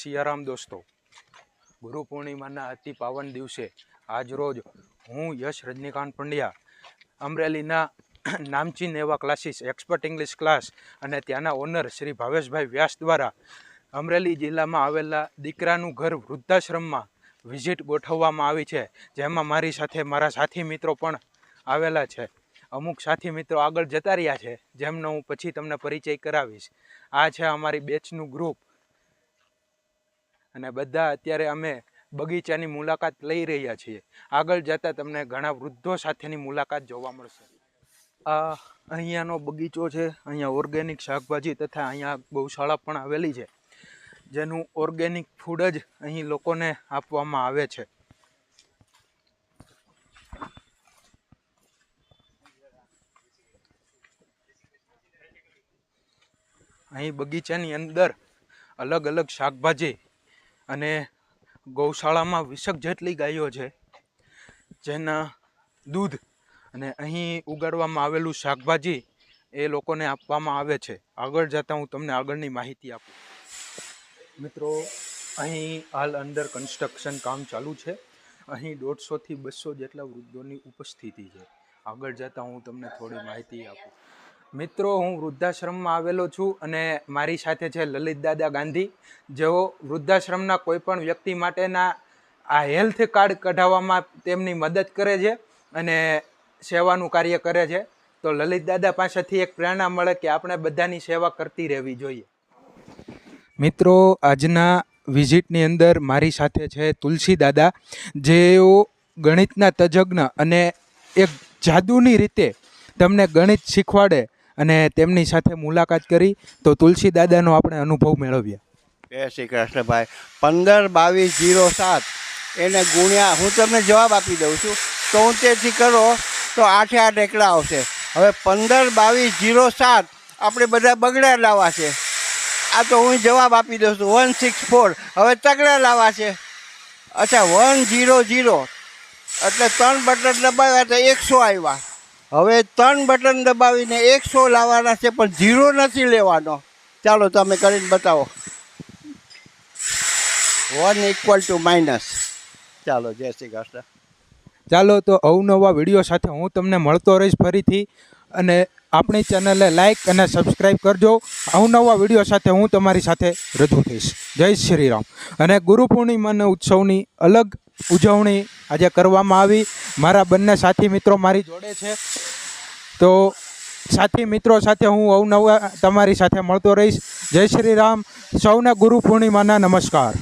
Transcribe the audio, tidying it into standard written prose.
સિયારામ દોસ્તો, ગુરુ પૂર્ણિમાના અતિ પાવન દિવસે આજ રોજ હું યશ રજનીકાંત પંડ્યા અમરેલીના નામચીન એવા ક્લાસીસ એક્સપર્ટ ઇંગ્લિશ ક્લાસ અને ત્યાંના ઓનર શ્રી ભાવેશભાઈ વ્યાસ દ્વારા અમરેલી જિલ્લામાં આવેલા દીકરાનું ઘર વૃદ્ધાશ્રમમાં વિઝિટ ગોઠવવામાં આવી છે, જેમાં મારી સાથે મારા સાથી મિત્રો પણ આવેલા છે. અમુક સાથી મિત્રો આગળ જતા રહ્યા છે, જેમનો હું પછી તમને પરિચય કરાવીશ. આ છે અમારી બેચનું ગ્રુપ અને બધા અત્યારે અમે બગીચાની મુલાકાત લઈ રહ્યા છીએ. આગળ જતાં તમને ઘણા વૃદ્ધો સાથેની મુલાકાત જોવા મળશે. આ અહીંયાનો બગીચો છે. અહીંયા ઓર્ગેનિક શાકભાજી તથા અહીંયા ગૌશાળા પણ આવેલી છે, જેનું ઓર્ગેનિક ફૂડ જ અહીં લોકોને આપવામાં આવે છે. અહીં બગીચાની અંદર અલગ અલગ શાકભાજી અને ગૌશાળામાં 20 જેટલી ગાયો છે, જેના દૂધ અને અહીં ઉગાડવામાં આવેલું શાકભાજી એ લોકોને આપવામાં આવે છે. આગળ જતાં હું તમને આગળની માહિતી આપું. મિત્રો, અહીં હાલ અંડર કન્સ્ટ્રક્શન કામ ચાલુ છે. અહીં 150 થી 200 જેટલા વૃદ્ધોની ઉપસ્થિતિ છે. આગળ જતાં હું તમને થોડી માહિતી આપું. મિત્રો, હું વૃદ્ધાશ્રમમાં આવેલો છું અને મારી સાથે છે લલિત દાદા ગાંધી, જેઓ વૃદ્ધાશ્રમના કોઈ પણ વ્યક્તિ માટેના આ હેલ્થ કાર્ડ કઢાવવામાં તેમની મદદ કરે છે અને સેવાનું કાર્ય કરે છે. તો લલિત દાદા પાસેથી એક પ્રેરણા મળે કે આપણે બધાની સેવા કરતી રહેવી જોઈએ. મિત્રો, આજના વિઝિટની અંદર મારી સાથે છે તુલસી દાદા, જેઓ ગણિતના તજજ્ઞ અને એક જાદુની રીતે તમને ગણિત શીખવાડે અને તેમની સાથે મુલાકાત કરી. તો તુલસી દાદાનો આપણે અનુભવ મેળવ્યા. જય શ્રી કૃષ્ણ ભાઈ. 15, 22, 07 એને ગુણ્યા હું તમને જવાબ આપી દઉં છું. 73થી કરો તો 8 8 એકલા આવશે. હવે 15, 22, 07 આપણે બધા બગડા લાવવા છે. આ તો હું જવાબ આપી દઉં છું 164. હવે તગડા લાવવા છે. અચ્છા, 100 એટલે 3 બટન દબાવ્યા તો 100 આવ્યા. હવે 3 બટન દબાવીને 100 લાવવાના છે, પણ 0 નથી લેવાનો. ચાલો તમે કરીને બતાવો. 1 = માઇનસ. ચાલો, જય શ્રી કૃષ્ણ. ચાલો, તો અવનવા વિડીયો સાથે હું તમને મળતો રહીશ ફરીથી, અને આપણી ચેનલને લાઈક અને સબસ્ક્રાઈબ કરજો. અવનવા વિડીયો સાથે હું તમારી સાથે રજૂ થઈશ. જય શ્રી રામ. અને ગુરુ પૂર્ણિમાના ઉત્સવની અલગ ઉજવણી આજે કરવામાં આવી. મારા બંને સાથી મિત્રો મારી જોડે છે, તો સાથી મિત્રો સાથે હું અવનવા તમારી સાથે મળતો રહીશ. જય શ્રી રામ. સૌને ગુરુ પૂર્ણિમાના નમસ્કાર.